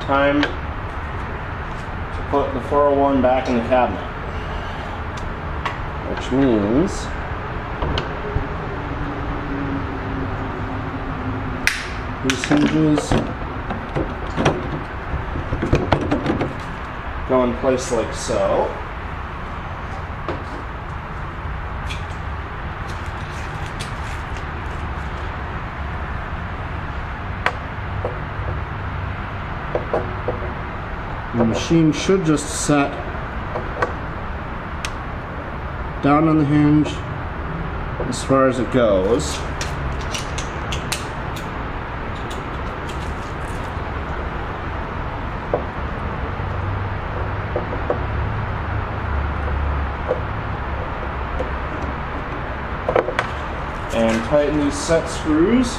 time to put the 401 back in the cabinet, which means these hinges go in place like so. The machine should just set down on the hinge as far as it goes. And tighten these set screws.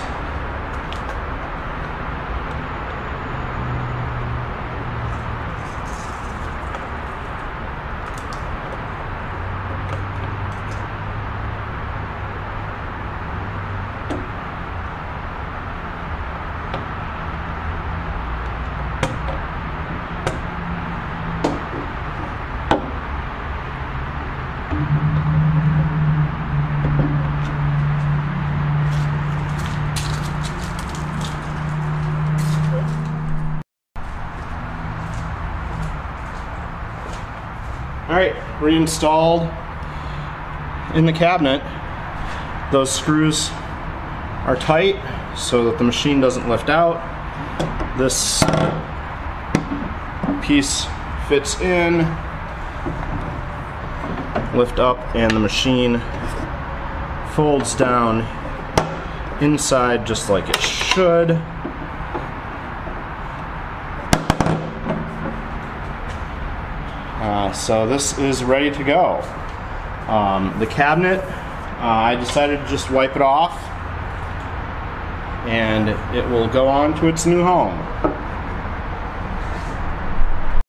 Alright, reinstalled in the cabinet. Those screws are tight so that the machine doesn't lift out. This piece fits in, lift up, and the machine folds down inside just like it should. So this is ready to go. The cabinet, I decided to just wipe it off and it will go on to its new home.